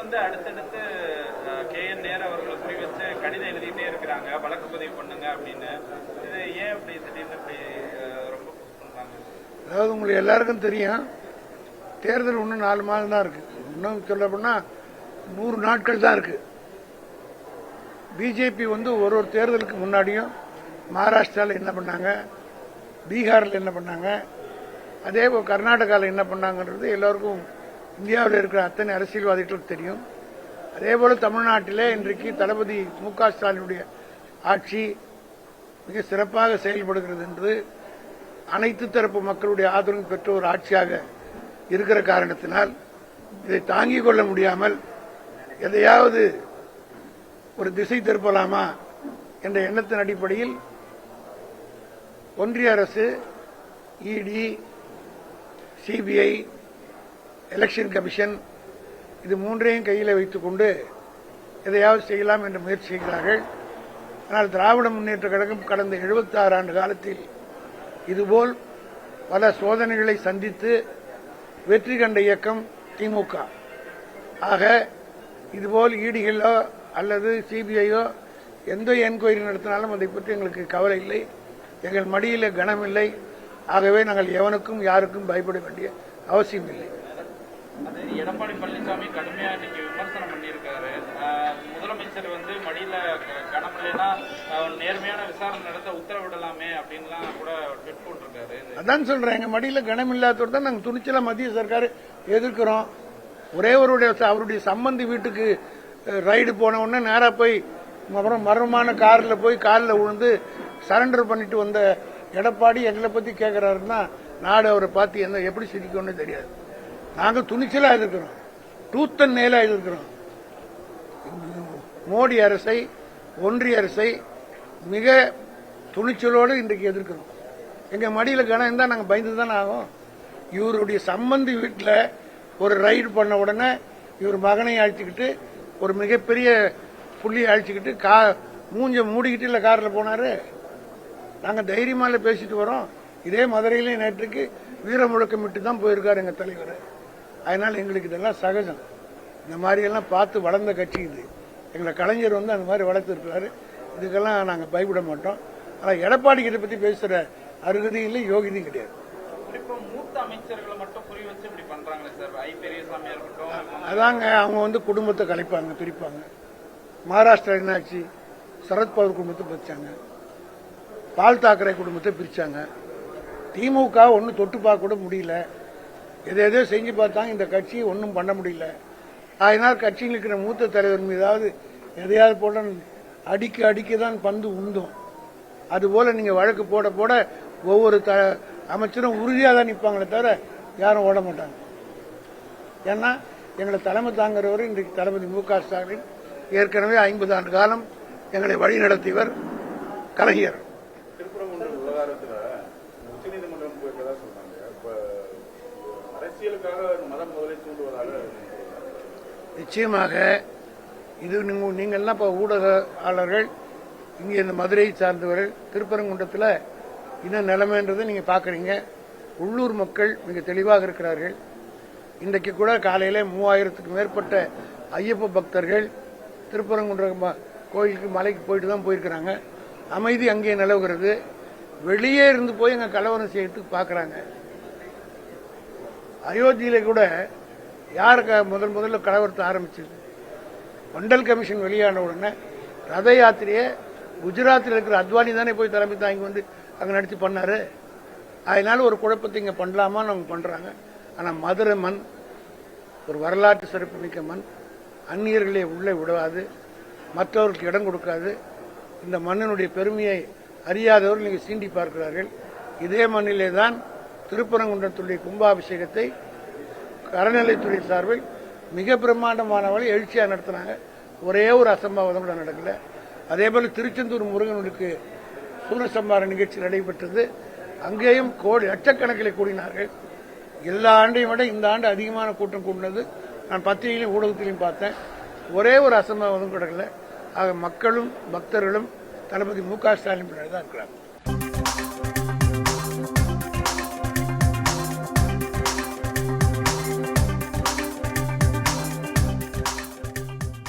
வந்து அடுத்தடுத்து KN நேரு அவர்களை குறி வச்சு கடிதம் எழுதிட்டே இருக்கிறாங்க, வழக்கு பதிவு பண்ணுங்க அப்படின்னு. இது ஏன் அப்படி திடீர்னு இப்படி ரொம்ப பண்றாங்க? அதாவது உங்களுக்கு எல்லாருக்கும் தெரியும், தேர்தல் இன்னும் 4 மாதம் தான் இருக்கு. இன்னும் சொல்ல போனா 100 நாட்கள் தான் இருக்கு. பிஜேபி வந்து ஒரு தேர்தலுக்கு முன்னாடியும் மகாராஷ்டிராவில் என்ன பண்ணாங்க, பீகாரில் என்ன பண்ணாங்க, அதே போல் கர்நாடகாவில் என்ன பண்ணாங்கன்றது எல்லாருக்கும் இந்தியாவில் இருக்கிற அத்தனை அரசியல்வாதிகளுக்கு தெரியும். அதே போல தமிழ்நாட்டிலே இன்றைக்கு தளபதி மு.க. ஸ்டாலினுடைய ஆட்சி மிக சிறப்பாக செயல்படுகிறது என்று அனைத்து தரப்பு மக்களுடைய ஆதரவு பெற்ற ஒரு ஆட்சியாக இருக்கிற காரணத்தினால் இதை தாங்கிக் கொள்ள முடியாமல் எதையாவது ஒரு திசை திருப்பலாமா என்ற எண்ணத்தின் அடிப்படையில் ஒன்றிய அரசு, இடி, சிபிஐ, எலெக்ஷன் கமிஷன் இது மூன்றையும் கையில் வைத்துக் கொண்டு எதையாவது செய்யலாம் என்று முயற்சி செய்கிறார்கள். ஆனால் திராவிட முன்னேற்ற கழகம் கடந்த 76 ஆண்டு காலத்தில் இதுபோல் பல சோதனைகளை சந்தித்து வெற்றி கண்ட இயக்கம் திமுக. ஆக இதுபோல் ஈடிகளோ அல்லது சிபிஐயோ எந்த என்கொயரி நடத்தினாலும் அதை பற்றி எங்களுக்கு கவலை இல்லை. எங்கள் மடியில் கனம் இல்லை. ஆகவே நாங்கள் எவனுக்கும் யாருக்கும் பயப்பட வேண்டிய அவசியம் இல்லை. எடப்பாடி பழனிசாமி கடுமையா இன்னைக்கு விமர்சனம் பண்ணியிருக்காரு. முதலமைச்சர் வந்து மடியில கனம் இல்லைன்னா நேர்மையான விசாரணை நடத்த உத்தரவிடலாமே அப்படின்லாம் கூட ட்வீட் போட்டிருக்காரு. அதான் சொல்றேன், எங்க மடியில கனம் இல்லாதோடு தான் நாங்கள் துணிச்சலா மத்திய சர்க்கார் எதிர்க்கிறோம். ஒரே அவருடைய சம்பந்தி வீட்டுக்கு ரைடு போன உடனே நேரா போய் அப்புறம் மர்மமான கார்ல போய் காலில் விழுந்து சரண்டர் பண்ணிட்டு வந்த எடப்பாடி எங்களை பத்தி கேட்கிறாருன்னா நாடு அவரை பார்த்து என்ன எப்படி சிரிக்கும்னு தெரியாது. நாங்கள் துணிச்சலா எதிர்க்கிறோம், டூத் அண்ட் நேலா எதிர்க்கிறோம். மோடி அரசை, ஒன்றிய அரசை மிக துணிச்சலோடு இன்றைக்கு எதிர்க்கிறோம். எங்க மடியில கனம் இருந்தா நாங்க பயந்து தானே ஆகும். இவருடைய சம்பந்தி வீட்டில் ஒரு ரைடு பண்ண உடனே இவர் மகனை அழைச்சிக்கிட்டு ஒரு மிகப்பெரிய புள்ளியை அழைச்சிக்கிட்டு மூஞ்ச மூடிக்கிட்டு இல்ல கார்ல போனாரு. நாங்க தைரியமால பேசிட்டு வரோம். இதே மதுரையிலே நேற்றுக்கு வீர முழக்கமிட்டு தான் போயிருக்காரு எங்க தலைவர். அதனால எங்களுக்கு இதெல்லாம் சகஜம். இந்த மாதிரி எல்லாம் பார்த்து வளர்ந்த கட்சி இது. எங்களை கலைஞர் வந்து அந்த மாதிரி வளர்த்து இருக்கிறாரு. இதுக்கெல்லாம் நாங்க பயப்பட மாட்டோம். ஆனா எடப்பாடி கிட்ட பத்தி பேசுற அருகதி இல்லை, யோகிதையும் கிடையாது. மூத்த அமைச்சர்களை மட்டும் குறி வச்சு இப்படி பண்றாங்க சார். பெரியசாமியா இருக்கட்டும், அதாங்க அவங்க வந்து குடும்பத்தை கலைப்பாங்க, பிரிப்பாங்க. மகாராஷ்டிரா என்னாச்சு, சரத்பவார் குடும்பத்தை பிரிச்சாங்க, பால் தாக்கரே குடும்பத்தை பிரிச்சாங்க. திமுக ஒன்னும் தொட்டு பார்க்க கூட முடியல. எதோ செஞ்சு பார்த்தாங்க, இந்த கட்சியை ஒன்னும் பண்ண முடியல. அதனால் கட்சியில் இருக்கிற மூத்த தலைவர் மீதாவது எதையாவது போட அடிக்கதான் பந்து உந்தும். அதுபோல நீங்க வழக்கு போட போட ஒவ்வொரு அமைச்சரும் உறுதியாக தான் நிற்பாங்களே தவிர யாரும் ஓட மாட்டாங்க. ஏன்னா எங்களை தலைமை தாங்கிறவர் இன்றைக்கு தளபதி மு.க. ஸ்டாலின். ஏற்கனவே 50 ஆண்டு காலம் எங்களை வழி நடத்தியவர் கலைஞர். திருப்பரங்குன்றம் விவகாரத்தில் உச்சநீதிமன்றம் போயிருக்கதா சொன்னாங்க. அரசியலுக்காக மதம் முதலை தூண்டுவதாக. நிச்சயமாக இது நீங்கள்லாம் இப்போ ஊடகவாளர்கள், இங்கே இந்த மதுரையை சார்ந்தவர்கள், திருப்பரங்குன்றத்தில் என்ன நிலைமைன்றதை நீங்க பாக்குறீங்க. உள்ளூர் மக்கள் மிக தெளிவாக இருக்கிறார்கள். இன்றைக்கு கூட காலையில 3000க்கும் மேற்பட்ட ஐயப்ப பக்தர்கள் திருப்பரங்குன்றம் கோயிலுக்கு மலைக்கு போயிட்டு தான் போயிருக்கிறாங்க. அமைதி அங்கே நிலவுகிறது. வெளியே இருந்து போய் எங்க கலவரம் செய்யறதுக்கு பாக்குறாங்க. அயோத்தியில கூட யாருக்கு முதல்ல கலவரத்தை ஆரம்பிச்சது? மண்டல் கமிஷன் வெளியான உடனே ரத யாத்திரையை குஜராத்தில் இருக்கிற அத்வானி தானே போய் தலைமை தாங்கி வந்து அங்க நடிச்சு பண்ணாரு. அதனால ஒரு குழப்பத்தை இங்க பண்ணலாமான்னு அவங்க பண்றாங்க. ஆனா மதுரை மண் ஒரு வரலாற்று சிறப்பு மிக்க மண். அந்நியர்களை உள்ளே விடாது, மற்றவர்களுக்கு இடம் கொடுக்காது. இந்த மண்ணினுடைய பெருமையை அறியாதவர்கள் நீங்க சீண்டி பார்க்கிறார்கள். இதே மண்ணிலே தான் திருப்பரங்குன்றத்துடைய கும்பாபிஷேகத்தை அறநிலைத்துறை சார்பில் மிக பிரம்மாண்டமானவளை எழுச்சியா நடத்தினாங்க. ஒரே ஒரு அசம்பாவிதம் கூட நடக்கல. அதே போல திருச்செந்தூர் முருகனுக்கு சூரசம்பார நிகழ்ச்சி நடைபெற்றது. அங்கேயும் லட்சக்கணக்கில் கூடினார்கள். எல்லா ஆண்டையும் விட இந்த ஆண்டு அதிகமான கூட்டம் கூடினது நான் பத்திரிகையிலும் ஊடகத்திலையும் பார்த்தேன். ஒரே ஒரு அசம்பாவிதம் கிடக்கல. ஆக மக்களும் பக்தர்களும் தளபதி மு.க. ஸ்டாலின் பின்னாடி தான் இருக்கிறாங்க.